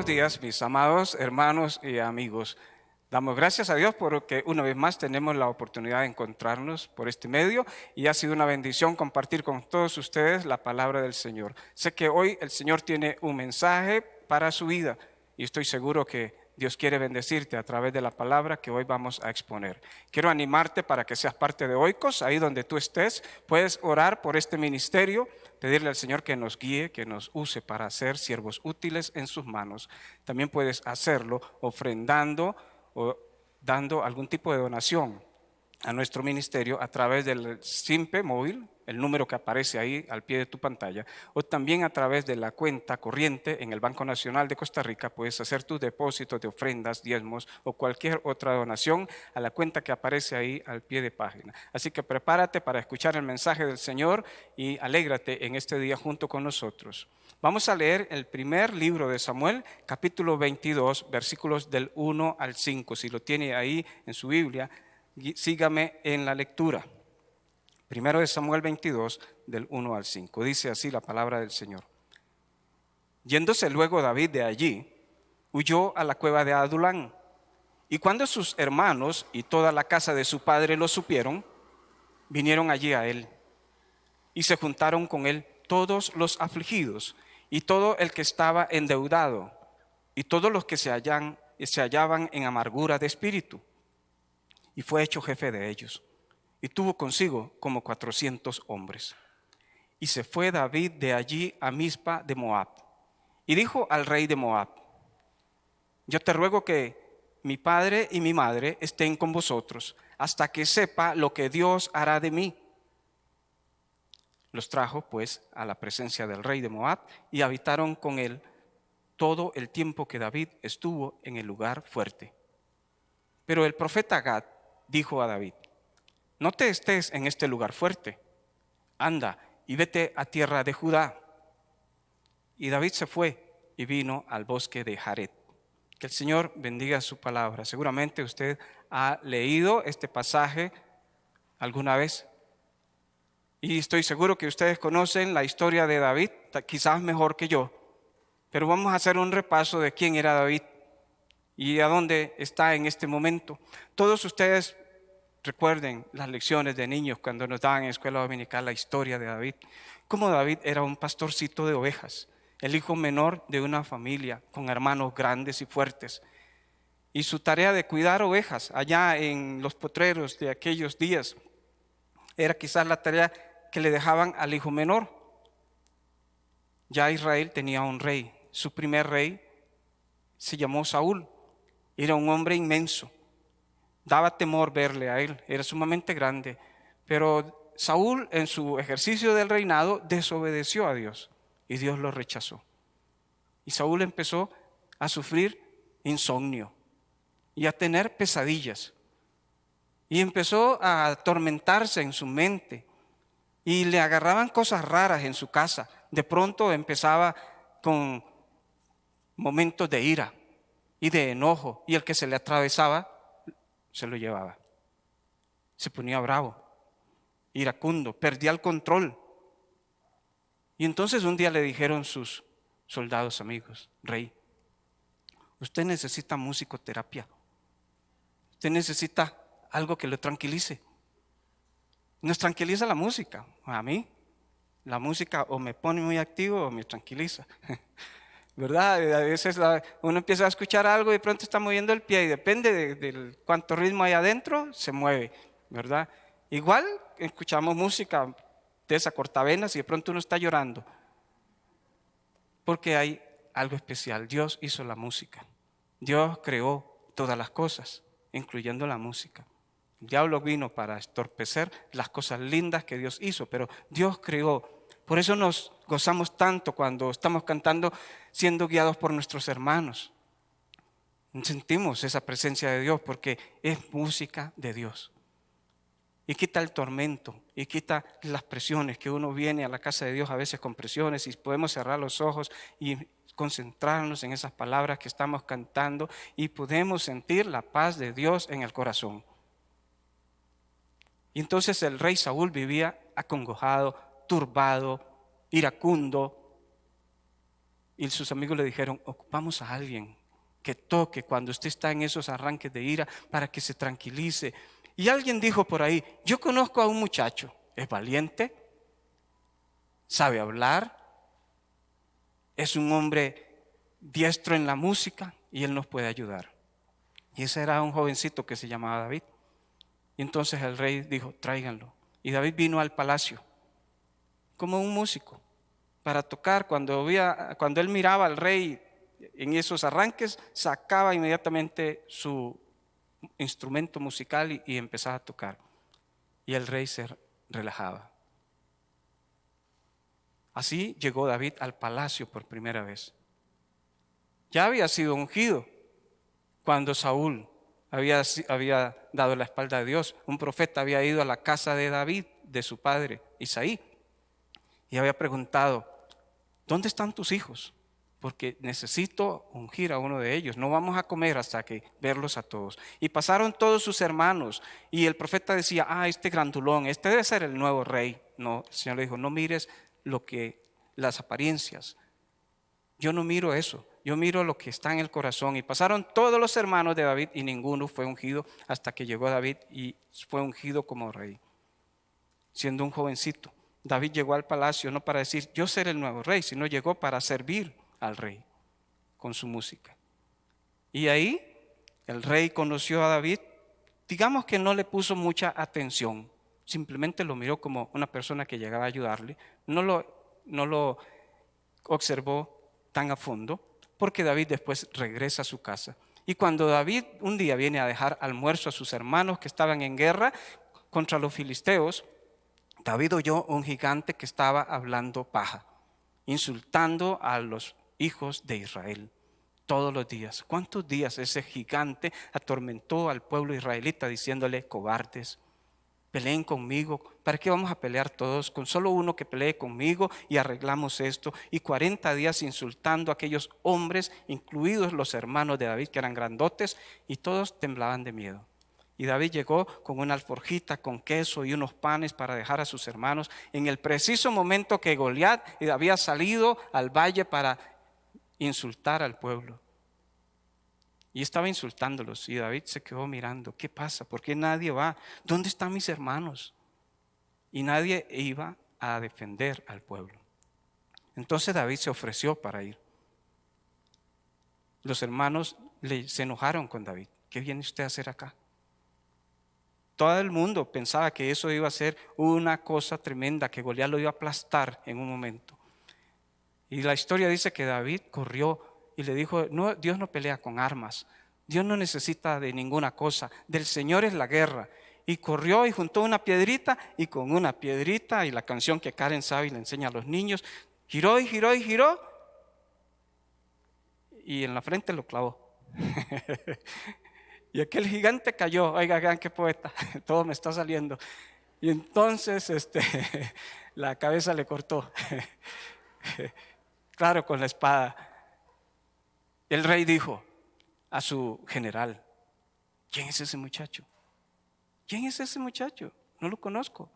días, mis amados hermanos y amigos. Damos gracias a Dios porque una vez más tenemos la oportunidad de encontrarnos por este medio y ha sido una bendición compartir con todos ustedes la palabra del Señor. Sé que hoy el Señor tiene un mensaje para su vida y estoy seguro que Dios quiere bendecirte a través de la palabra que hoy vamos a exponer. Quiero animarte para que seas parte de Oikos, ahí donde tú estés. Puedes orar por este ministerio, pedirle al Señor que nos guíe, que nos use para ser siervos útiles en sus manos. También puedes hacerlo ofrendando o dando algún tipo de donación a nuestro ministerio a través del SIMPE móvil, el número que aparece ahí al pie de tu pantalla, o también a través de la cuenta corriente en el Banco Nacional de Costa Rica. Puedes hacer tus depósitos de ofrendas, diezmos o cualquier otra donación a la cuenta que aparece ahí al pie de página. Así que prepárate para escuchar el mensaje del Señor y alégrate en este día junto con nosotros. Vamos a leer el primer libro de Samuel, capítulo 22, versículos del 1 al 5. Si lo tiene ahí en su Biblia, sígame en la lectura. Primero de Samuel 22, del 1 al 5. Dice así la palabra del Señor. Yéndose luego David de allí, huyó a la cueva de Adulán. Y cuando sus hermanos y toda la casa de su padre lo supieron, vinieron allí a él. Y se juntaron con él todos los afligidos y todo el que estaba endeudado y todos los que se hallaban en amargura de espíritu. Y fue hecho jefe de ellos. Y tuvo consigo como 400 hombres. Y se fue David de allí a Mizpa de Moab. Y dijo al rey de Moab: yo te ruego que mi padre y mi madre estén con vosotros, hasta que sepa lo que Dios hará de mí. Los trajo pues a la presencia del rey de Moab, y habitaron con él todo el tiempo que David estuvo en el lugar fuerte. Pero el profeta Gad dijo a David: no te estés en este lugar fuerte, anda y vete a tierra de Judá. Y David se fue y vino al bosque de Jared. Que el Señor bendiga su palabra. Seguramente usted ha leído este pasaje alguna vez. Y estoy seguro que ustedes conocen la historia de David, quizás mejor que yo. Pero vamos a hacer un repaso de quién era David y a dónde está en este momento. Todos ustedes recuerden las lecciones de niños cuando nos daban en escuela dominical la historia de David. Cómo David era un pastorcito de ovejas, el hijo menor de una familia con hermanos grandes y fuertes. Y su tarea de cuidar ovejas allá en los potreros de aquellos días era quizás la tarea que le dejaban al hijo menor. Ya Israel tenía un rey. Su primer rey se llamó Saúl. Era un hombre inmenso. Daba temor verle a él, era sumamente grande. Pero Saúl, en su ejercicio del reinado, desobedeció a Dios y Dios lo rechazó. Y Saúl empezó a sufrir insomnio y a tener pesadillas. Y empezó a atormentarse en su mente y le agarraban cosas raras en su casa. De pronto empezaba con momentos de ira y de enojo, y el que se le atravesaba se lo llevaba. Se ponía bravo, iracundo, perdía el control. Y entonces un día le dijeron sus soldados amigos: rey, usted necesita musicoterapia. Usted necesita algo que lo tranquilice. Nos tranquiliza la música. A mí, la música o me pone muy activo o me tranquiliza. ¿Verdad? A veces uno empieza a escuchar algo y de pronto está moviendo el pie y depende de cuánto ritmo hay adentro, se mueve, ¿verdad? Igual escuchamos música de esa cortavenas y de pronto uno está llorando porque hay algo especial. Dios hizo la música. Dios creó todas las cosas, incluyendo la música. El diablo vino para estorpecer las cosas lindas que Dios hizo, pero Dios creó. Por eso nos gozamos tanto cuando estamos cantando siendo guiados por nuestros hermanos. Sentimos esa presencia de Dios porque es música de Dios. Y quita el tormento y quita las presiones, que uno viene a la casa de Dios a veces con presiones y podemos cerrar los ojos y concentrarnos en esas palabras que estamos cantando y podemos sentir la paz de Dios en el corazón. Y entonces el rey Saúl vivía acongojado, turbado, iracundo, Y sus amigos le dijeron, ocupamos a alguien que toque cuando usted está en esos arranques de ira para que se tranquilice. Y alguien dijo por ahí, yo conozco a un muchacho, es valiente, sabe hablar, es un hombre diestro en la música y él nos puede ayudar. Y ese era un jovencito que se llamaba David. Y entonces el rey dijo, tráiganlo. Y David vino al palacio como un músico para tocar. Cuando él miraba al rey en esos arranques, sacaba inmediatamente su instrumento musical y empezaba a tocar. Y el rey se relajaba. Así llegó David al palacio por primera vez. Ya había sido ungido cuando Saúl había dado la espalda a Dios. Un profeta había ido a la casa de David, de su padre Isaí, y había preguntado, ¿dónde están tus hijos? Porque necesito ungir a uno de ellos. No vamos a comer hasta que verlos a todos. Y pasaron todos sus hermanos. Y el profeta decía, este grandulón, este debe ser el nuevo rey. No, el Señor le dijo, no mires las apariencias. Yo no miro eso. Yo miro lo que está en el corazón. Y pasaron todos los hermanos de David y ninguno fue ungido hasta que llegó David y fue ungido como rey, siendo un jovencito. David llegó al palacio no para decir yo seré el nuevo rey, sino llegó para servir al rey con su música. Y ahí el rey conoció a David. Digamos que no le puso mucha atención, simplemente lo miró como una persona que llegaba a ayudarle. No lo observó tan a fondo, porque David después regresa a su casa. Y cuando David un día viene a dejar almuerzo a sus hermanos que estaban en guerra contra los filisteos, David oyó un gigante que estaba hablando paja, insultando a los hijos de Israel todos los días. ¿Cuántos días ese gigante atormentó al pueblo israelita diciéndole cobardes? Peleen conmigo. ¿Para qué vamos a pelear todos? Con solo uno que pelee conmigo y arreglamos esto. Y 40 días insultando a aquellos hombres, incluidos los hermanos de David, que eran grandotes, y todos temblaban de miedo. Y David llegó con una alforjita con queso y unos panes para dejar a sus hermanos en el preciso momento que Goliat había salido al valle para insultar al pueblo. Y estaba insultándolos y David se quedó mirando, ¿qué pasa? ¿Por qué nadie va? ¿Dónde están mis hermanos? Y nadie iba a defender al pueblo. Entonces David se ofreció para ir. Los hermanos se enojaron con David. ¿Qué viene usted a hacer acá? Todo el mundo pensaba que eso iba a ser una cosa tremenda, que Goliat lo iba a aplastar en un momento. Y la historia dice que David corrió y le dijo, no, Dios no pelea con armas, Dios no necesita de ninguna cosa, del Señor es la guerra. Y corrió y juntó una piedrita, y con una piedrita, y la canción que Karen sabe y le enseña a los niños, giró y giró y giró, y en la frente lo clavó. Y aquel gigante cayó. Oiga, vean qué poeta, todo me está saliendo. Y entonces la cabeza le cortó, claro, con la espada. El rey dijo a su general, ¿quién es ese muchacho? ¿Quién es ese muchacho? No lo conozco.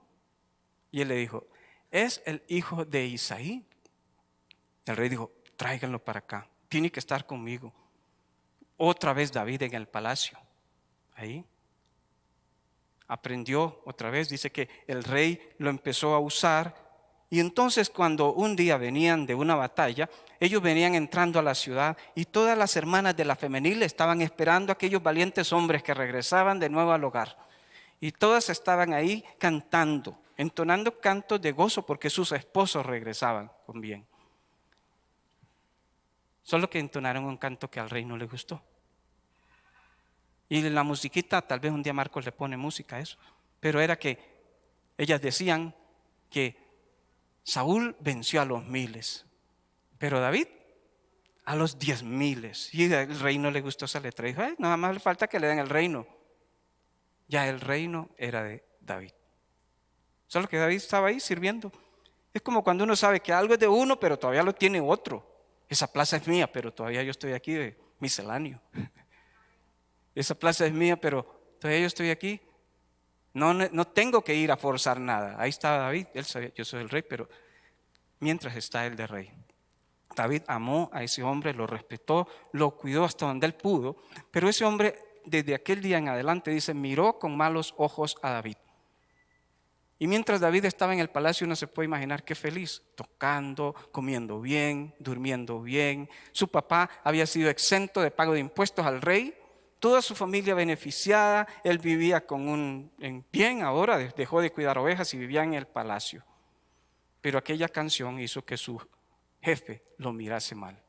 Y él le dijo, es el hijo de Isaí. El rey dijo, tráiganlo para acá, tiene que estar conmigo. Otra vez David en el palacio, ahí aprendió otra vez. Dice que el rey lo empezó a usar. Y entonces cuando un día venían de una batalla, ellos venían entrando a la ciudad y todas las hermanas de la femenil estaban esperando a aquellos valientes hombres que regresaban de nuevo al hogar. Y todas estaban ahí cantando, entonando cantos de gozo porque sus esposos regresaban con bien. Solo que entonaron un canto que al rey no le gustó. Y la musiquita, tal vez un día Marcos le pone música a eso, pero era que ellas decían que Saúl venció a los 1000, pero David a los 10,000. Y al rey no le gustó esa letra. Dijo, nada más le falta que le den el reino. Ya el reino era de David. Solo que David estaba ahí sirviendo. Es como cuando uno sabe que algo es de uno, pero todavía lo tiene otro. Esa plaza es mía, pero todavía yo estoy aquí de misceláneo. Esa plaza es mía, pero todavía yo estoy aquí. No tengo que ir a forzar nada. Ahí está David, él sabía, yo soy el rey, pero mientras está él de rey. David amó a ese hombre, lo respetó, lo cuidó hasta donde él pudo, pero ese hombre desde aquel día en adelante, dice, miró con malos ojos a David. Y mientras David estaba en el palacio, uno se puede imaginar qué feliz, tocando, comiendo bien, durmiendo bien. Su papá había sido exento de pago de impuestos al rey, toda su familia beneficiada, él vivía en bien ahora, dejó de cuidar ovejas y vivía en el palacio. Pero aquella canción hizo que su jefe lo mirase mal.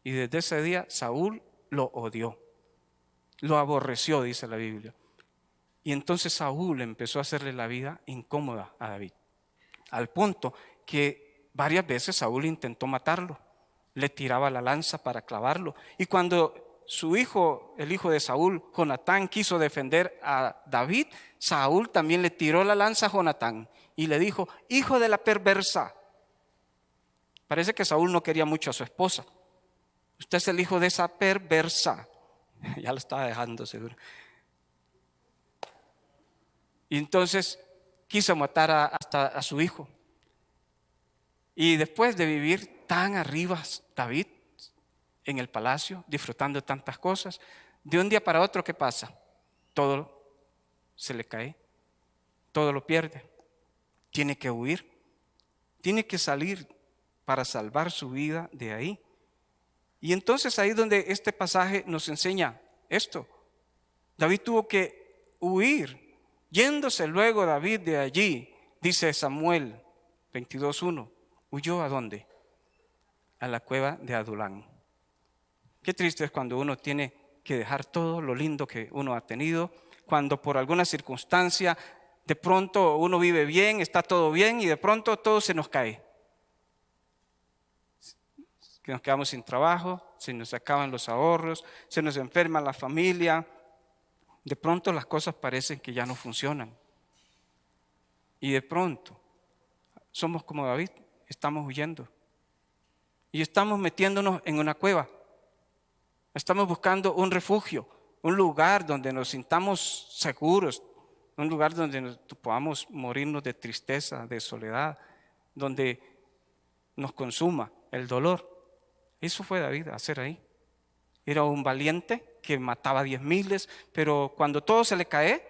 Y desde ese día Saúl lo odió, lo aborreció, dice la Biblia. Y entonces Saúl empezó a hacerle la vida incómoda a David, al punto que varias veces Saúl intentó matarlo, le tiraba la lanza para clavarlo. Y cuando su hijo, el hijo de Saúl, Jonatán, quiso defender a David, Saúl también le tiró la lanza a Jonatán y le dijo, hijo de la perversa. Parece que Saúl no quería mucho a su esposa. Usted es el hijo de esa perversa. Ya lo estaba dejando seguro. Y entonces quiso matar hasta a su hijo. Y después de vivir tan arriba David en el palacio, disfrutando de tantas cosas, de un día para otro, ¿qué pasa? Todo se le cae, todo lo pierde. Tiene que huir, tiene que salir para salvar su vida de ahí. Y entonces ahí donde este pasaje nos enseña esto. David tuvo que huir. Yéndose luego David de allí, dice Samuel 22:1, ¿huyó a dónde? A la cueva de Adulán. Qué triste es cuando uno tiene que dejar todo lo lindo que uno ha tenido, cuando por alguna circunstancia de pronto uno vive bien, está todo bien y de pronto todo se nos cae. Que nos quedamos sin trabajo, se nos acaban los ahorros, se nos enferma la familia. De pronto las cosas parecen que ya no funcionan. Y de pronto somos como David, estamos huyendo. Y estamos metiéndonos en una cueva. Estamos buscando un refugio, un lugar donde nos sintamos seguros, un lugar donde podamos morirnos de tristeza, de soledad, donde nos consuma el dolor. Eso fue David a hacer ahí. Era un valiente que mataba 10,000, pero cuando todo se le cae,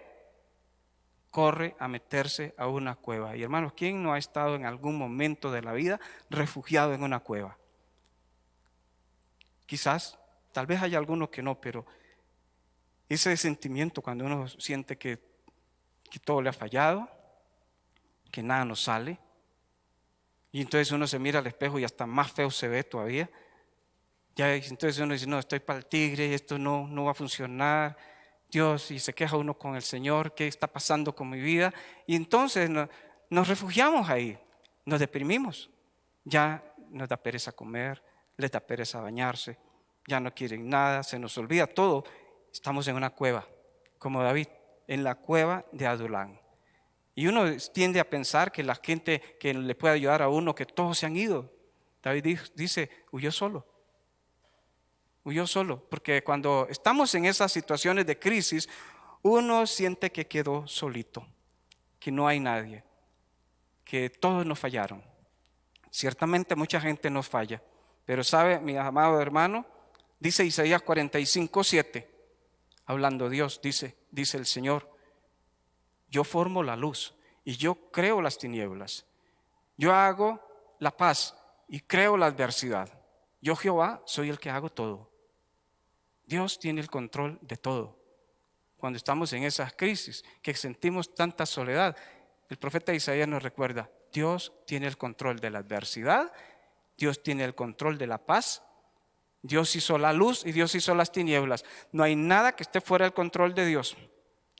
corre a meterse a una cueva. Y hermanos, ¿quién no ha estado en algún momento de la vida refugiado en una cueva? Quizás, tal vez haya alguno que no, pero ese sentimiento cuando uno siente que todo le ha fallado, que nada nos sale, y entonces uno se mira al espejo y hasta más feo se ve todavía. Ya, entonces uno dice, no, estoy para el tigre, esto no va a funcionar. Dios, y se queja uno con el Señor, ¿qué está pasando con mi vida? Y entonces nos refugiamos ahí, nos deprimimos. Ya nos da pereza comer, les da pereza bañarse, ya no quieren nada, se nos olvida todo. Estamos en una cueva, como David, en la cueva de Adulán. Y uno tiende a pensar que la gente que le puede ayudar a uno, que todos se han ido. David dice, huyó solo, porque cuando estamos en esas situaciones de crisis, uno siente que quedó solito, que no hay nadie, que todos nos fallaron. Ciertamente mucha gente nos falla, pero sabe, mi amado hermano, dice Isaías 45:7, hablando Dios, dice el Señor, yo formo la luz y yo creo las tinieblas, yo hago la paz y creo la adversidad, yo Jehová soy el que hago todo. Dios tiene el control de todo. Cuando estamos en esas crisis, que sentimos tanta soledad, el profeta Isaías nos recuerda, Dios tiene el control de la adversidad, Dios tiene el control de la paz, Dios hizo la luz y Dios hizo las tinieblas. No hay nada que esté fuera del control de Dios.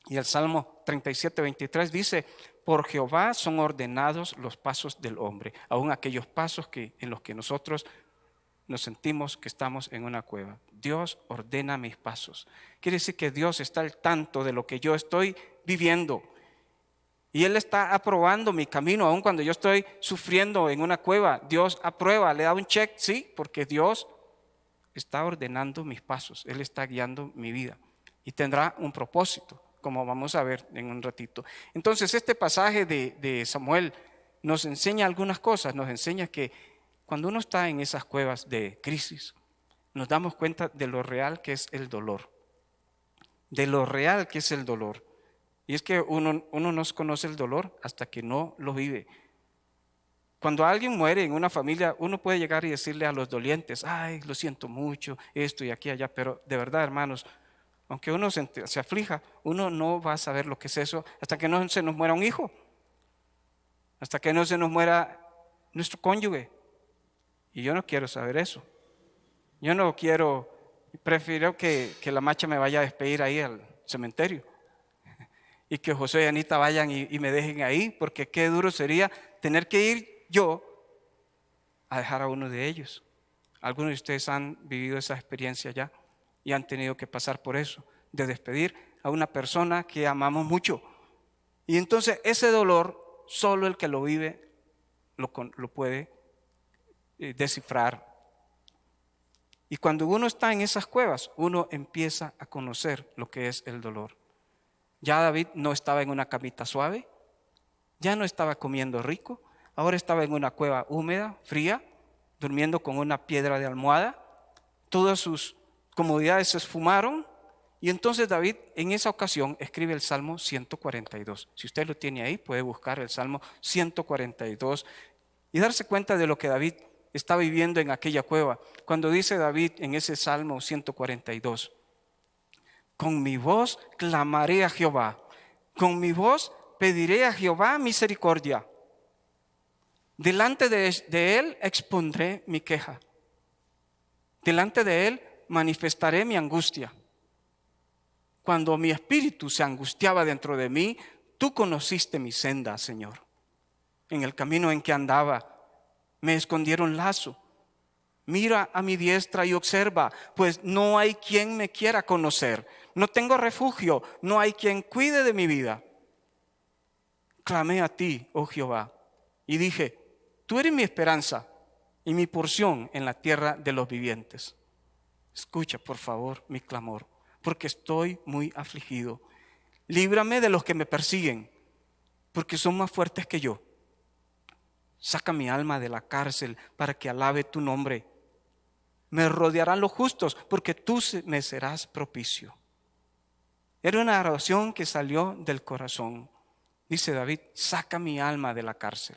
Y el Salmo 37:23 dice, por Jehová son ordenados los pasos del hombre, aun aquellos pasos en los que nosotros nos sentimos que estamos en una cueva. Dios ordena mis pasos. Quiere decir que Dios está al tanto de lo que yo estoy viviendo. Y Él está aprobando mi camino, aun cuando yo estoy sufriendo en una cueva. Dios aprueba, le da un check, sí, porque Dios está ordenando mis pasos. Él está guiando mi vida. Y tendrá un propósito, como vamos a ver en un ratito. Entonces, este pasaje de Samuel nos enseña algunas cosas. Nos enseña que Cuando uno está en esas cuevas de crisis, nos damos cuenta de lo real que es el dolor. De lo real que es el dolor. Y es que uno no conoce el dolor hasta que no lo vive. Cuando alguien muere en una familia, uno puede llegar y decirle a los dolientes, ay, lo siento mucho, esto y aquí, allá, pero de verdad, hermanos, aunque uno se aflija, uno no va a saber lo que es eso hasta que no se nos muera un hijo, hasta que no se nos muera nuestro cónyuge. Y yo no quiero saber eso. Yo no quiero, prefiero que la macha me vaya a despedir ahí al cementerio y que José y Anita vayan y me dejen ahí, porque qué duro sería tener que ir yo a dejar a uno de ellos. Algunos de ustedes han vivido esa experiencia ya y han tenido que pasar por eso, de despedir a una persona que amamos mucho. Y entonces ese dolor, solo el que lo vive lo puede descifrar. Y cuando uno está en esas cuevas, uno empieza a conocer lo que es el dolor. Ya David no estaba en una camita suave, ya no estaba comiendo rico, ahora estaba en una cueva húmeda, fría, durmiendo con una piedra de almohada. Todas sus comodidades se esfumaron. Y entonces David en esa ocasión escribe el Salmo 142. Si usted lo tiene ahí, puede buscar el Salmo 142 y darse cuenta de lo que David está viviendo en aquella cueva. Cuando dice David en ese Salmo 142, con mi voz clamaré a Jehová, con mi voz pediré a Jehová misericordia. Delante de él expondré mi queja. Delante de él manifestaré mi angustia. Cuando mi espíritu se angustiaba dentro de mí, tú conociste mi senda, Señor. En el camino en que andaba, me escondieron lazo. Mira a mi diestra y observa, pues no hay quien me quiera conocer. No tengo refugio, no hay quien cuide de mi vida. Clamé a ti, oh Jehová, y dije, tú eres mi esperanza y mi porción en la tierra de los vivientes. Escucha, por favor, mi clamor, porque estoy muy afligido. Líbrame de los que me persiguen, porque son más fuertes que yo. Saca mi alma de la cárcel para que alabe tu nombre. Me rodearán los justos, porque tú me serás propicio. Era una oración que salió del corazón. Dice David, saca mi alma de la cárcel.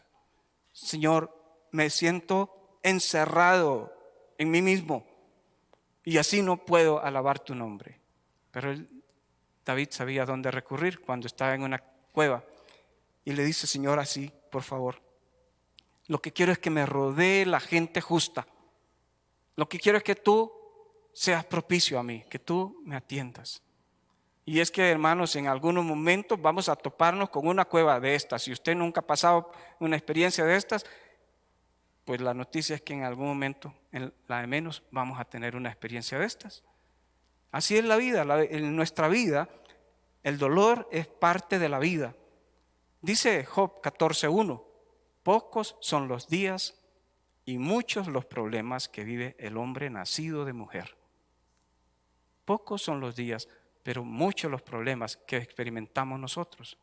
Señor, me siento encerrado en mí mismo y así no puedo alabar tu nombre. Pero David sabía dónde recurrir cuando estaba en una cueva y le dice, Señor, así, por favor, lo que quiero es que me rodee la gente justa. Lo que quiero es que tú seas propicio a mí, que tú me atiendas. Y es que, hermanos, en algunos momentos vamos a toparnos con una cueva de estas. Si usted nunca ha pasado una experiencia de estas, pues la noticia es que en algún momento, en la de menos, vamos a tener una experiencia de estas. Así es la vida. En nuestra vida, el dolor es parte de la vida. Dice Job 14:1, pocos son los días y muchos los problemas que vive el hombre nacido de mujer. Pocos son los días, pero muchos los problemas que experimentamos nosotros.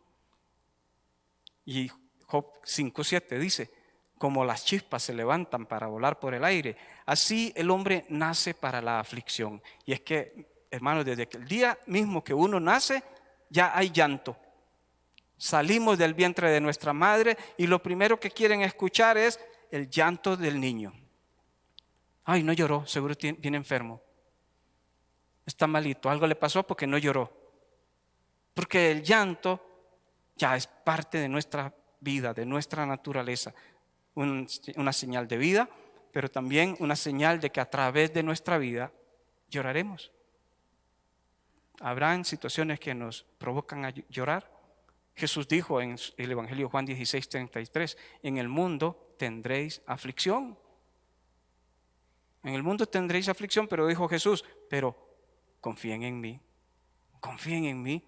Y Job 5:7 dice, como las chispas se levantan para volar por el aire, así el hombre nace para la aflicción. Y es que, hermanos, desde el día mismo que uno nace, ya hay llanto. Salimos del vientre de nuestra madre y lo primero que quieren escuchar es el llanto del niño. Ay, no lloró, seguro viene enfermo. Está malito, algo le pasó porque no lloró. Porque el llanto ya es parte de nuestra vida, de nuestra naturaleza. Una señal de vida, pero también una señal de que a través de nuestra vida lloraremos. Habrán situaciones que nos provocan a llorar. Jesús dijo en el Evangelio de Juan 16:33, en el mundo tendréis aflicción. En el mundo tendréis aflicción, pero dijo Jesús, pero confíen en mí, confíen en mí.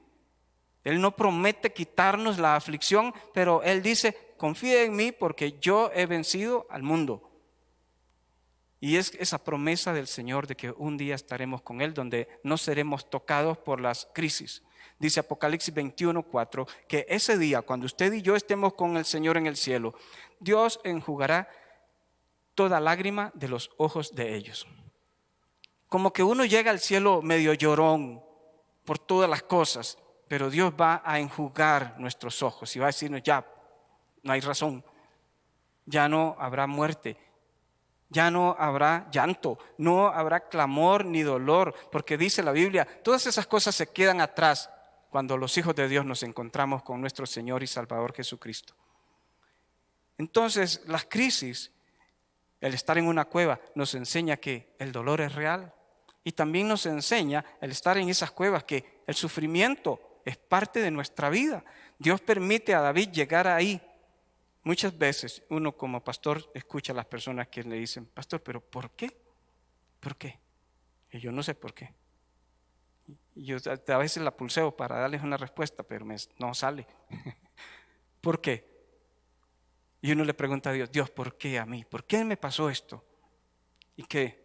Él no promete quitarnos la aflicción, pero Él dice, confíen en mí porque yo he vencido al mundo. Y es esa promesa del Señor de que un día estaremos con Él, donde no seremos tocados por las crisis. Dice Apocalipsis 21:4, que ese día, cuando usted y yo estemos con el Señor en el cielo, Dios enjugará toda lágrima de los ojos de ellos. Como que uno llega al cielo medio llorón por todas las cosas, pero Dios va a enjugar nuestros ojos y va a decirnos, ya, no hay razón, ya no habrá muerte, ya no habrá llanto, no habrá clamor ni dolor, porque dice la Biblia, todas esas cosas se quedan atrás cuando los hijos de Dios nos encontramos con nuestro Señor y Salvador Jesucristo. Entonces, las crisis, el estar en una cueva, nos enseña que el dolor es real. Y también nos enseña el estar en esas cuevas que el sufrimiento es parte de nuestra vida. Dios permite a David llegar ahí. Muchas veces uno como pastor escucha a las personas que le dicen, pastor, ¿pero por qué? ¿Por qué? Y yo no sé por qué. Y yo a veces la pulseo para darles una respuesta, pero no sale. ¿Por qué? Y uno le pregunta a Dios, Dios, ¿por qué a mí? ¿Por qué me pasó esto? ¿Y qué?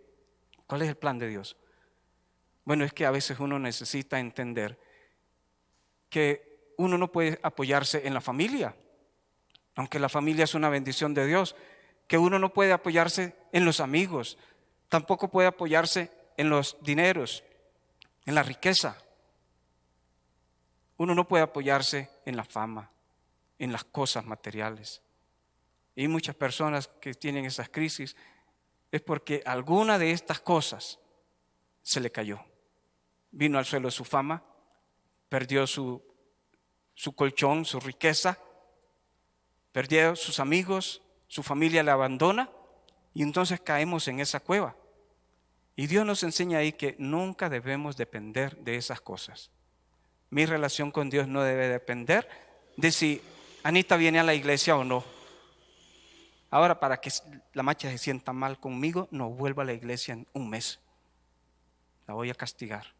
¿Cuál es el plan de Dios? Bueno, es que a veces uno necesita entender que uno no puede apoyarse en la familia, aunque la familia es una bendición de Dios, que uno no puede apoyarse en los amigos, tampoco puede apoyarse en los dineros, en la riqueza. Uno no puede apoyarse en la fama, en las cosas materiales. Y muchas personas que tienen esas crisis es porque alguna de estas cosas se le cayó. Vino al suelo su fama, perdió su colchón, su riqueza, perdió sus amigos, su familia le abandona y entonces caemos en esa cueva. Y Dios nos enseña ahí que nunca debemos depender de esas cosas. Mi relación con Dios no debe depender de si Anita viene a la iglesia o no. Ahora, para que la macha se sienta mal conmigo, no vuelva a la iglesia en un mes. La voy a castigar.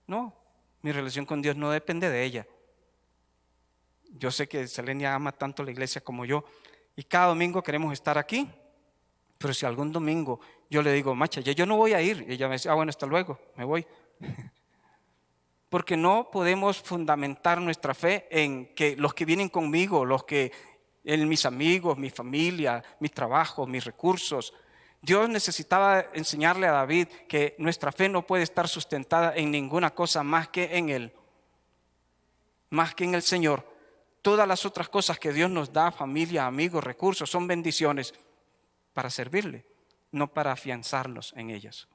No, mi relación con Dios no depende de ella. Yo sé que Selenia ama tanto la iglesia como yo y cada domingo queremos estar aquí, pero si algún domingo yo le digo, macha, ya yo no voy a ir, y ella me dice, bueno, hasta luego, me voy. Porque no podemos fundamentar nuestra fe en que los que vienen conmigo, en mis amigos, mi familia, mi trabajo, mis recursos. Dios necesitaba enseñarle a David que nuestra fe no puede estar sustentada en ninguna cosa más que en Él, más que en el Señor. Todas las otras cosas que Dios nos da, familia, amigos, recursos, son bendiciones para servirle, no para afianzarnos en ellas.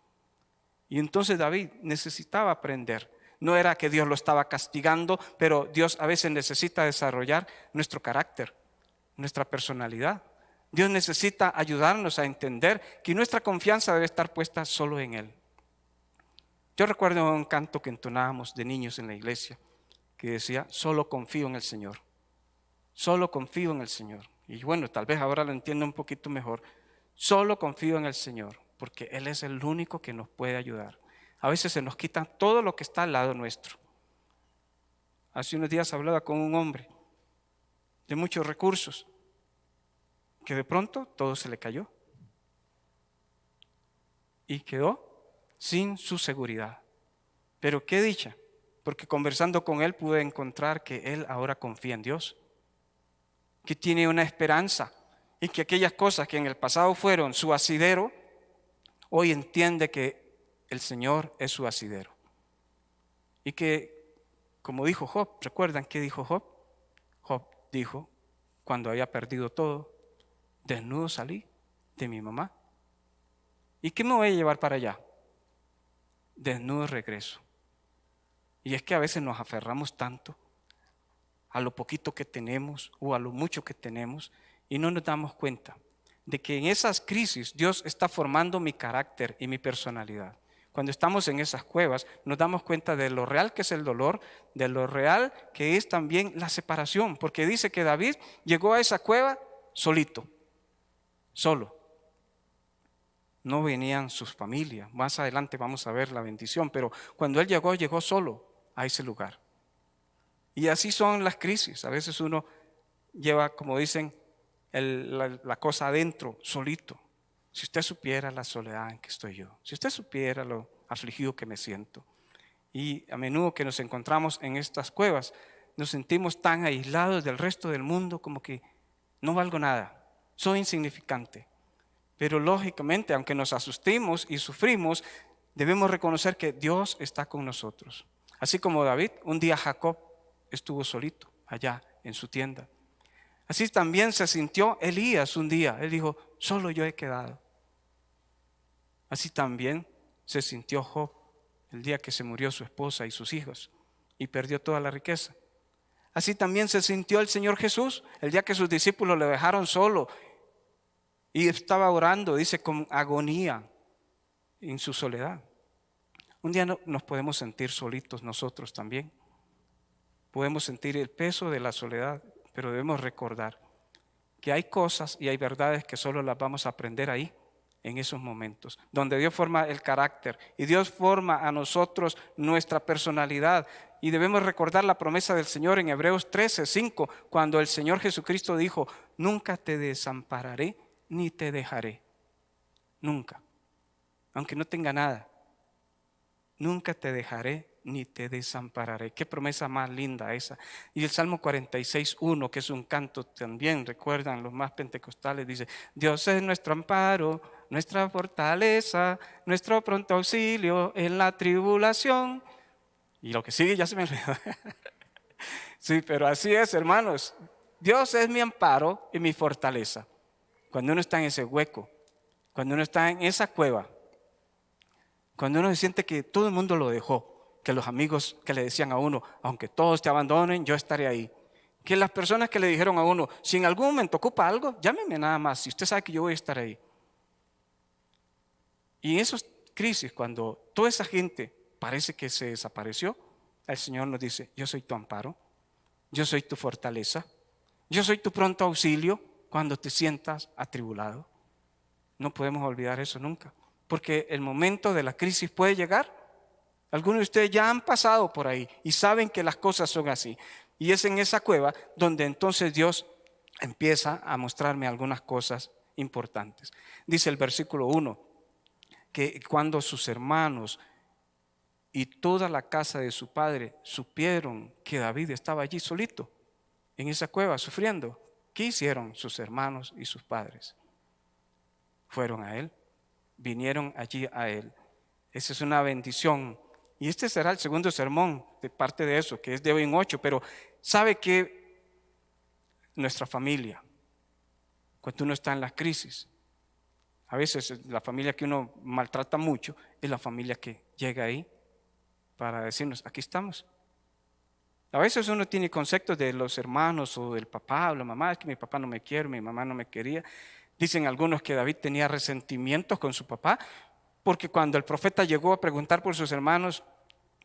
Y entonces David necesitaba aprender. No era que Dios lo estaba castigando, pero Dios a veces necesita desarrollar nuestro carácter, nuestra personalidad. Dios necesita ayudarnos a entender que nuestra confianza debe estar puesta solo en Él. Yo recuerdo un canto que entonábamos de niños en la iglesia que decía, solo confío en el Señor. Solo confío en el Señor. Y bueno, tal vez ahora lo entiendo un poquito mejor. Solo confío en el Señor, porque Él es el único que nos puede ayudar. A veces se nos quita todo lo que está al lado nuestro. Hace unos días hablaba con un hombre de muchos recursos, que de pronto todo se le cayó y quedó sin su seguridad. Pero qué dicha, porque conversando con él pude encontrar que él ahora confía en Dios, que tiene una esperanza y que aquellas cosas que en el pasado fueron su asidero, hoy entiende que el Señor es su asidero. Y que, como dijo Job, ¿recuerdan qué dijo Job? Job dijo, cuando había perdido todo, desnudo salí de mi mamá. ¿Y qué me voy a llevar para allá? Desnudo regreso. Y es que a veces nos aferramos tanto a lo poquito que tenemos o a lo mucho que tenemos y no nos damos cuenta de que en esas crisis Dios está formando mi carácter y mi personalidad. Cuando estamos en esas cuevas nos damos cuenta de lo real que es el dolor, de lo real que es también la separación, porque dice que David llegó a esa cueva solito, solo. No venían sus familias. Más adelante vamos a ver la bendición, pero cuando él llegó solo a ese lugar. Y así son las crisis. A veces uno lleva, como dicen, la cosa adentro, solito. Si usted supiera la soledad en que estoy yo, si usted supiera lo afligido que me siento. Y a menudo que nos encontramos en estas cuevas, nos sentimos tan aislados del resto del mundo como que no valgo nada, soy insignificante. Pero lógicamente, aunque nos asustemos y sufrimos, debemos reconocer que Dios está con nosotros. Así como David, un día Jacob estuvo solito allá en su tienda. Así también se sintió Elías un día. Él dijo, solo yo he quedado. Así también se sintió Job el día que se murió su esposa y sus hijos y perdió toda la riqueza. Así también se sintió el Señor Jesús el día que sus discípulos le dejaron solo y estaba orando, dice, con agonía en su soledad. Un día nos podemos sentir solitos nosotros también. Podemos sentir el peso de la soledad, pero debemos recordar que hay cosas y hay verdades que solo las vamos a aprender ahí, en esos momentos, donde Dios forma el carácter y Dios forma a nosotros nuestra personalidad. Y debemos recordar la promesa del Señor en Hebreos 13:5, cuando el Señor Jesucristo dijo, nunca te desampararé ni te dejaré. Nunca, aunque no tenga nada, nunca te dejaré ni te desampararé. Qué promesa más linda esa. Y el Salmo 46:1, que es un canto también, recuerdan los más pentecostales, dice, Dios es nuestro amparo, nuestra fortaleza, nuestro pronto auxilio en la tribulación. Y lo que sigue ya se me olvidó. Sí, pero así es, hermanos. Dios es mi amparo y mi fortaleza. Cuando uno está en ese hueco, cuando uno está en esa cueva, cuando uno se siente que todo el mundo lo dejó, que los amigos que le decían a uno, aunque todos te abandonen, yo estaré ahí. Que las personas que le dijeron a uno, si en algún momento ocupa algo, llámeme nada más, si usted sabe que yo voy a estar ahí. Y en esas crisis, cuando toda esa gente parece que se desapareció, el Señor nos dice, yo soy tu amparo, yo soy tu fortaleza, yo soy tu pronto auxilio cuando te sientas atribulado. No podemos olvidar eso nunca, porque el momento de la crisis puede llegar. Algunos de ustedes ya han pasado por ahí y saben que las cosas son así. Y es en esa cueva donde entonces Dios empieza a mostrarme algunas cosas importantes. Dice el versículo 1, que cuando sus hermanos y toda la casa de su padre supieron que David estaba allí solito, en esa cueva, sufriendo, ¿qué hicieron sus hermanos y sus padres? Fueron a él, vinieron allí a él. Esa es una bendición. Y este será el segundo sermón de parte de eso, que es de hoy en 8, pero sabe que nuestra familia, cuando uno está en las crisis, a veces la familia que uno maltrata mucho es la familia que llega ahí para decirnos, aquí estamos. A veces uno tiene conceptos de los hermanos o del papá o la mamá, es que mi papá no me quiere, mi mamá no me quería. Dicen algunos que David tenía resentimientos con su papá, porque cuando el profeta llegó a preguntar por sus hermanos,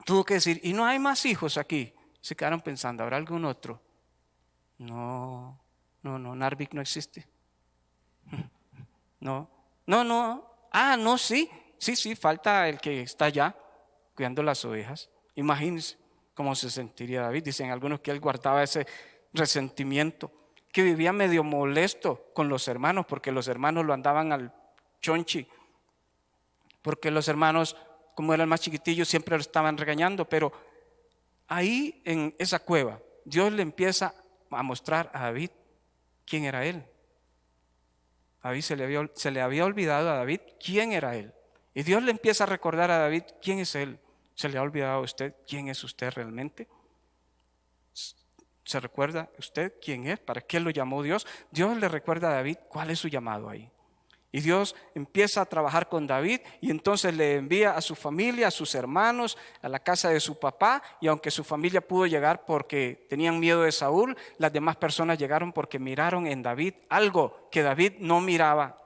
tuvo que decir, ¿y no hay más hijos aquí? Se quedaron pensando, ¿habrá algún otro? No, Narvik no existe. No, no, sí, falta el que está allá cuidando las ovejas. Imagínense cómo se sentiría David. Dicen algunos que él guardaba ese resentimiento, que vivía medio molesto con los hermanos, porque los hermanos lo andaban al chonchi, porque los hermanos, como era el más chiquitillo, siempre lo estaban regañando. Pero ahí en esa cueva, Dios le empieza a mostrar a David quién era él. A David se le había olvidado a David quién era él. Y Dios le empieza a recordar a David quién es él. ¿Se le ha olvidado a usted quién es usted realmente? ¿Se recuerda usted quién es? ¿Para qué lo llamó Dios? Dios le recuerda a David cuál es su llamado ahí. Y Dios empieza a trabajar con David y entonces le envía a su familia, a sus hermanos, a la casa de su papá. Y aunque su familia pudo llegar porque tenían miedo de Saúl, las demás personas llegaron porque miraron en David algo que David no miraba.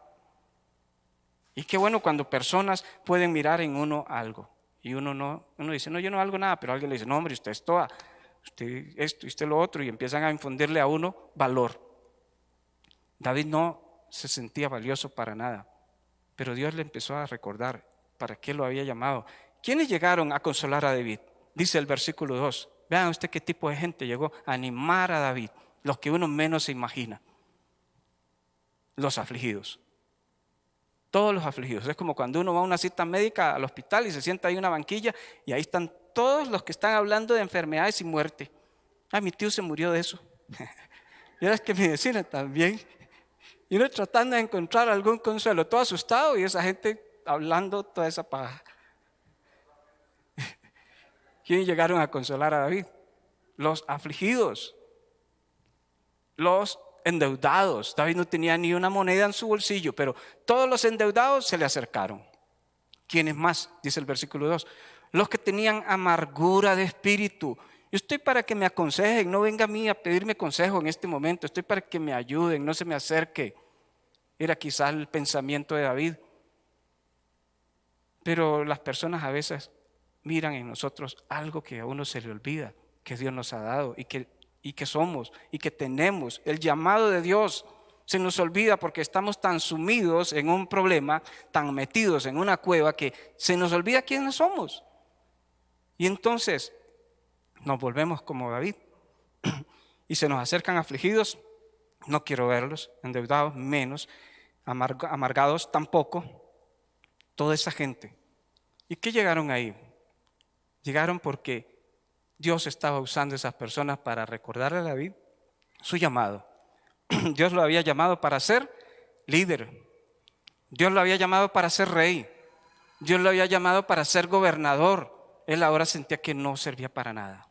Y qué bueno cuando personas pueden mirar en uno algo. Y uno dice, no, yo no hago nada, pero alguien le dice, no, hombre, usted es toda, usted esto, usted lo otro, y empiezan a infundirle a uno valor. David no se sentía valioso para nada, pero Dios le empezó a recordar para qué lo había llamado. ¿Quiénes llegaron a consolar a David? Dice el versículo 2. Vean usted qué tipo de gente llegó a animar a David, los que uno menos se imagina. Los afligidos. Todos los afligidos. Es como cuando uno va a una cita médica al hospital y se sienta ahí en una banquilla y ahí están todos los que están hablando de enfermedades y muerte. Mi tío se murió de eso. Y era que mi vecina también. Y uno tratando de encontrar algún consuelo, todo asustado y esa gente hablando toda esa paja. ¿Quiénes llegaron a consolar a David? Los afligidos, los endeudados. David no tenía ni una moneda en su bolsillo, pero todos los endeudados se le acercaron. ¿Quiénes más? Dice el versículo 2. Los que tenían amargura de espíritu. Yo estoy para que me aconsejen, no venga a mí a pedirme consejo en este momento. Estoy para que me ayuden, no se me acerque. Era quizás el pensamiento de David. Pero las personas a veces miran en nosotros algo que a uno se le olvida, que Dios nos ha dado y que somos y que tenemos. El llamado de Dios se nos olvida porque estamos tan sumidos en un problema, tan metidos en una cueva que se nos olvida quiénes somos. Y entonces nos volvemos como David y se nos acercan afligidos, no quiero verlos, endeudados menos, amargados tampoco, toda esa gente. ¿Y qué llegaron ahí? Llegaron porque Dios estaba usando a esas personas para recordarle a David su llamado. Dios lo había llamado para ser líder. Dios lo había llamado para ser rey. Dios lo había llamado para ser gobernador. Él ahora sentía que no servía para nada.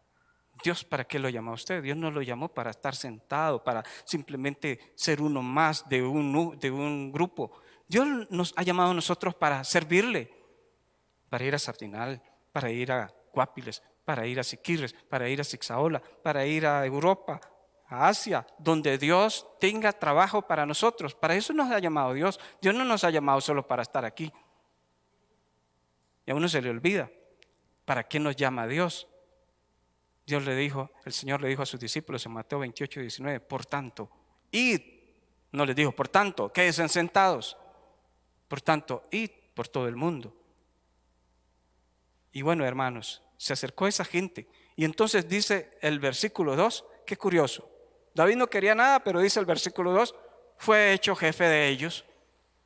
Dios, ¿para qué lo llamó a usted? Dios no lo llamó para estar sentado, para simplemente ser uno más de un grupo. Dios nos ha llamado a nosotros para servirle, para ir a Sardinal, para ir a Guapiles, para ir a Siquirres, para ir a Zixaola, para ir a Europa, a Asia, donde Dios tenga trabajo para nosotros. Para eso nos ha llamado Dios. Dios no nos ha llamado solo para estar aquí. Y a uno se le olvida, ¿para qué nos llama Dios? El Señor le dijo a sus discípulos en Mateo 28:19, por tanto, id, no les dijo, por tanto, quédense sentados, por tanto, id por todo el mundo. Y bueno, hermanos, se acercó esa gente. Y entonces dice el versículo 2, qué curioso. David no quería nada, pero dice el versículo 2, fue hecho jefe de ellos.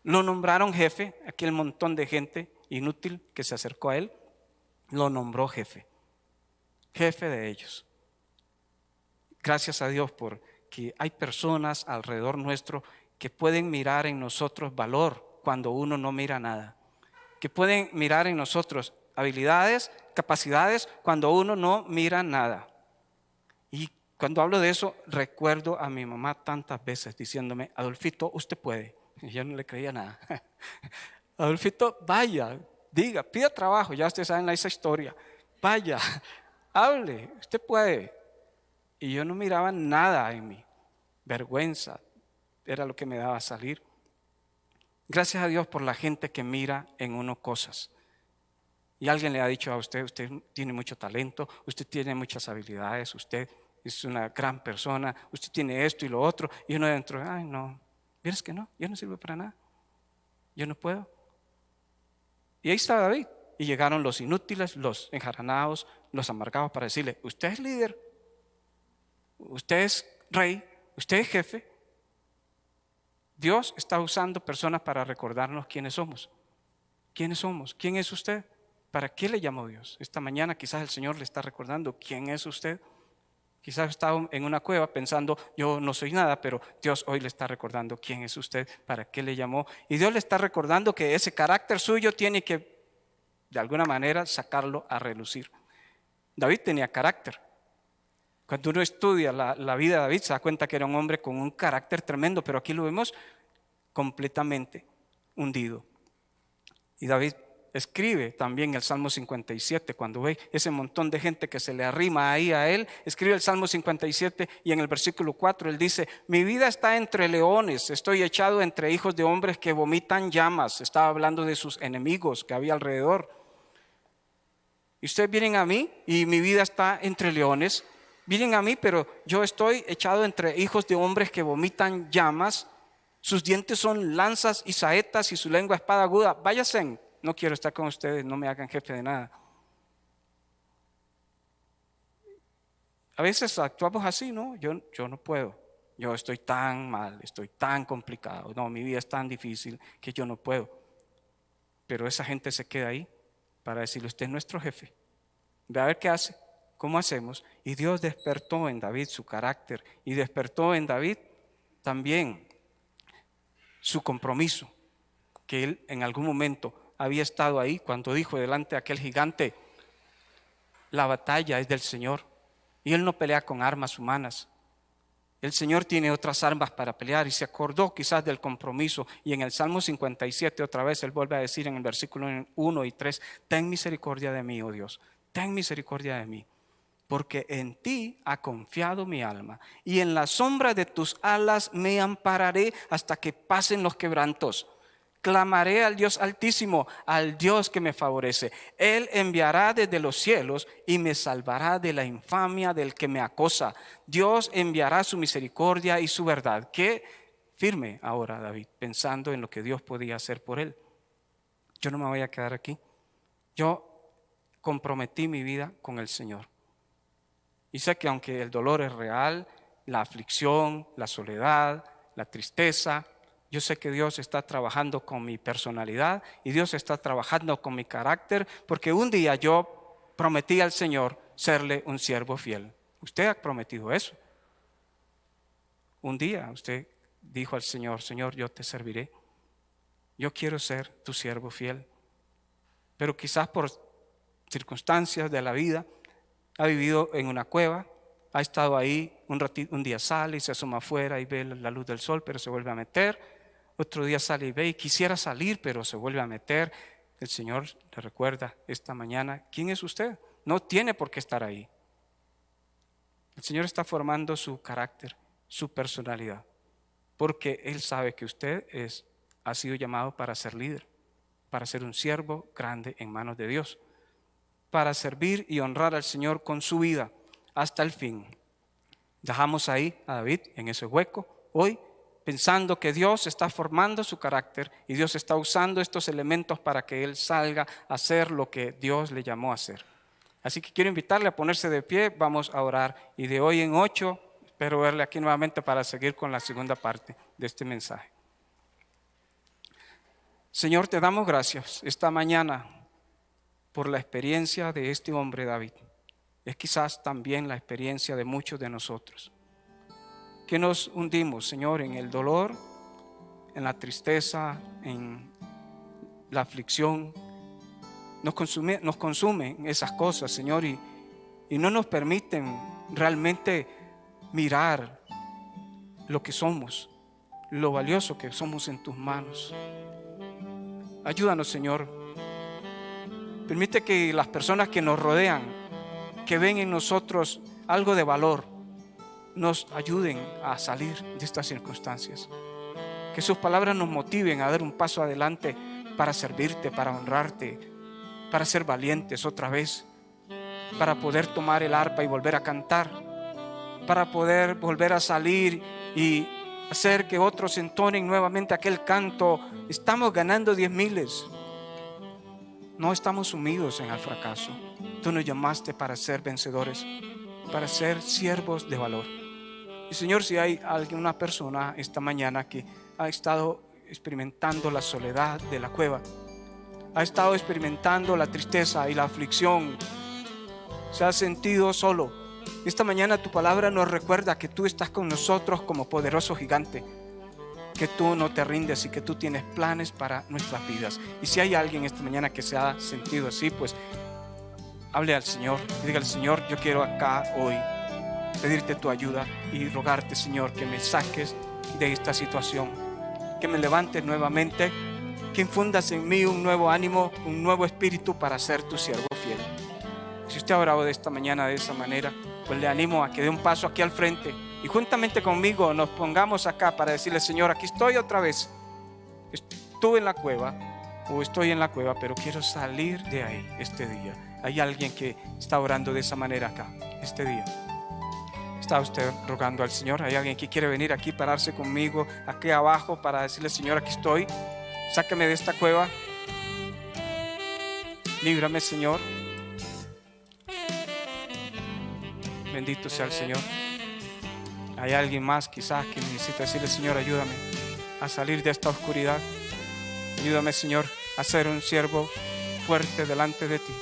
Lo nombraron jefe, aquel montón de gente inútil que se acercó a él, lo nombró jefe de ellos. Gracias a Dios porque hay personas alrededor nuestro que pueden mirar en nosotros valor cuando uno no mira nada. Que pueden mirar en nosotros habilidades, capacidades cuando uno no mira nada. Y cuando hablo de eso, recuerdo a mi mamá tantas veces diciéndome, Adolfito, usted puede. Y yo no le creía nada. Adolfito, vaya, diga, pida trabajo, ya ustedes saben esa historia. Vaya, hable, usted puede. Y yo no miraba nada en mí. Vergüenza era lo que me daba a salir. Gracias a Dios por la gente que mira en uno cosas. Y alguien le ha dicho a usted, usted tiene mucho talento, usted tiene muchas habilidades, usted es una gran persona, usted tiene esto y lo otro. Y uno dentro, ay no, ¿vieres que no? Yo no sirvo para nada, yo no puedo. Y ahí está David. Y llegaron los inútiles, los enjaranados, los amargados para decirle, usted es líder, usted es rey, usted es jefe. Dios está usando personas para recordarnos quiénes somos. ¿Quiénes somos? ¿Quién es usted? ¿Para qué le llamó Dios? Esta mañana quizás el Señor le está recordando quién es usted. Quizás está en una cueva pensando, yo no soy nada, pero Dios hoy le está recordando quién es usted, para qué le llamó. Y Dios le está recordando que ese carácter suyo tiene que, de alguna manera, sacarlo a relucir. David tenía carácter. Cuando uno estudia la vida de David, se da cuenta que era un hombre con un carácter tremendo, pero aquí lo vemos completamente hundido. Y David escribe también el Salmo 57, cuando ve ese montón de gente que se le arrima ahí a él, escribe el Salmo 57 y en el versículo 4 él dice, mi vida está entre leones, estoy echado entre hijos de hombres que vomitan llamas. Estaba hablando de sus enemigos que había alrededor. Y ustedes vienen a mí y mi vida está entre leones, vienen a mí, pero yo estoy echado entre hijos de hombres que vomitan llamas. Sus dientes son lanzas y saetas y su lengua espada aguda. Váyanse, no quiero estar con ustedes, no me hagan jefe de nada. A veces actuamos así, ¿no? Yo no puedo. Yo estoy tan mal, estoy tan complicado. No, mi vida es tan difícil que yo no puedo. Pero esa gente se queda ahí para decirle, usted es nuestro jefe. Ve a ver qué hace, cómo hacemos. Y Dios despertó en David su carácter y despertó en David también su compromiso, que él en algún momento había estado ahí cuando dijo delante de aquel gigante: la batalla es del Señor y Él no pelea con armas humanas. El Señor tiene otras armas para pelear, y se acordó quizás del compromiso. Y en el Salmo 57 otra vez Él vuelve a decir en el versículo 1 y 3: ten misericordia de mí, oh Dios, ten misericordia de mí, porque en ti ha confiado mi alma, y en la sombra de tus alas me ampararé hasta que pasen los quebrantos. Clamaré al Dios Altísimo, al Dios que me favorece. Él enviará desde los cielos y me salvará de la infamia del que me acosa. Dios enviará su misericordia y su verdad. Qué firme ahora David, pensando en lo que Dios podía hacer por él. Yo no me voy a quedar aquí. Yo comprometí mi vida con el Señor. Y sé que aunque el dolor es real, la aflicción, la soledad, la tristeza, yo sé que Dios está trabajando con mi personalidad y Dios está trabajando con mi carácter, porque un día yo prometí al Señor serle un siervo fiel. Usted ha prometido eso. Un día usted dijo al Señor: Señor, yo te serviré. Yo quiero ser tu siervo fiel. Pero quizás por circunstancias de la vida ha vivido en una cueva, ha estado ahí un ratito, un día sale y se asoma afuera y ve la luz del sol, pero se vuelve a meter. Otro día sale y ve y quisiera salir, pero se vuelve a meter. El Señor le recuerda esta mañana: ¿quién es usted? No tiene por qué estar ahí. El Señor está formando su carácter, su personalidad, porque Él sabe que usted ha sido llamado para ser líder, para ser un siervo grande en manos de Dios, para servir y honrar al Señor con su vida hasta el fin. Dejamos ahí a David en ese hueco hoy, pensando que Dios está formando su carácter y Dios está usando estos elementos para que él salga a hacer lo que Dios le llamó a hacer. Así que quiero invitarle a ponerse de pie, vamos a orar, y de hoy en 8 espero verle aquí nuevamente para seguir con la segunda parte de este mensaje. Señor, te damos gracias esta mañana por la experiencia de este hombre David. Es quizás también la experiencia de muchos de nosotros, que nos hundimos, Señor, en el dolor, en la tristeza, en la aflicción. Nos consumen esas cosas, Señor, y no nos permiten realmente mirar lo que somos, lo valioso que somos en tus manos. Ayúdanos, Señor. Permite que las personas que nos rodean, que ven en nosotros algo de valor, nos ayuden a salir de estas circunstancias. Que sus palabras nos motiven a dar un paso adelante para servirte, para honrarte, para ser valientes otra vez, para poder tomar el arpa y volver a cantar, para poder volver a salir y hacer que otros entonen nuevamente aquel canto. Estamos ganando 10,000. No estamos sumidos en el fracaso. Tú nos llamaste para ser vencedores, para ser siervos de valor. Y Señor, si hay alguna persona esta mañana que ha estado experimentando la soledad de la cueva, ha estado experimentando la tristeza y la aflicción, se ha sentido solo, esta mañana tu palabra nos recuerda que tú estás con nosotros como poderoso gigante, que tú no te rindes y que tú tienes planes para nuestras vidas. Y si hay alguien esta mañana que se ha sentido así, pues hable al Señor y diga al Señor: yo quiero acá hoy pedirte tu ayuda y rogarte, Señor, que me saques de esta situación, que me levantes nuevamente, que infundas en mí un nuevo ánimo, un nuevo espíritu para ser tu siervo fiel. Si usted ha orado de esta mañana de esa manera, pues le animo a que dé un paso aquí al frente y juntamente conmigo nos pongamos acá para decirle: Señor, aquí estoy otra vez. Estuve en la cueva o estoy en la cueva, pero quiero salir de ahí este día. Hay alguien que está orando de esa manera acá este día. ¿Está usted rogando al Señor? ¿Hay alguien que quiere venir aquí, pararse conmigo aquí abajo para decirle: Señor, aquí estoy, sáqueme de esta cueva, líbrame, Señor? Bendito sea el Señor. Hay alguien más quizás que necesita decirle: Señor, ayúdame a salir de esta oscuridad. Ayúdame, Señor, a ser un siervo fuerte delante de ti.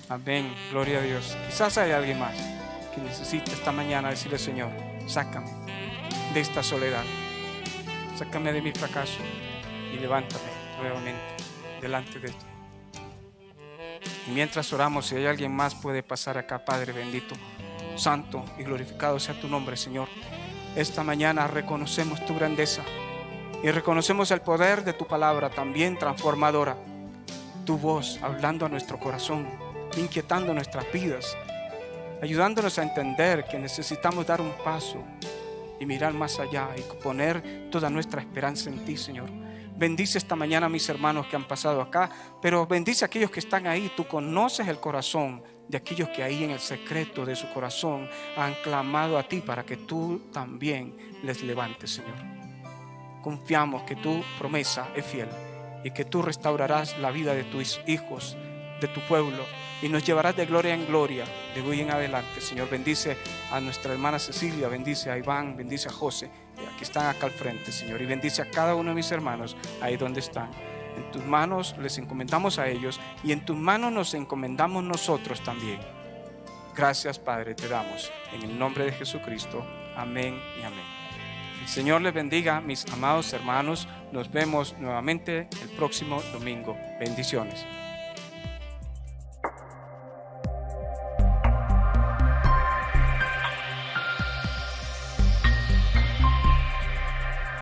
Amén, gloria a Dios. Quizás hay alguien más que necesita esta mañana decirle: Señor, sácame de esta soledad. sácame de mi fracaso y levántame nuevamente delante de ti. Y mientras oramos, si hay alguien más, puede pasar acá. Padre bendito, santo y glorificado sea tu nombre, Señor. Esta mañana reconocemos tu grandeza y reconocemos el poder de tu palabra también transformadora. Tu voz hablando a nuestro corazón, inquietando nuestras vidas, ayudándonos a entender que necesitamos dar un paso y mirar más allá y poner toda nuestra esperanza en ti, Señor. Bendice esta mañana a mis hermanos que han pasado acá, pero bendice a aquellos que están ahí. Tú conoces el corazón de aquellos que ahí en el secreto de su corazón han clamado a ti para que tú también les levantes, Señor. Confiamos que tu promesa es fiel y que tú restaurarás la vida de tus hijos, de tu pueblo, y nos llevarás de gloria en gloria de hoy en adelante. Señor, bendice a nuestra hermana Cecilia, bendice a Iván, bendice a José, que están acá al frente, Señor, y bendice a cada uno de mis hermanos ahí donde están. En tus manos les encomendamos a ellos y en tus manos nos encomendamos nosotros también. Gracias, Padre, te damos en el nombre de Jesucristo. Amén y amén. El Señor les bendiga, mis amados hermanos. Nos vemos nuevamente el próximo domingo. Bendiciones.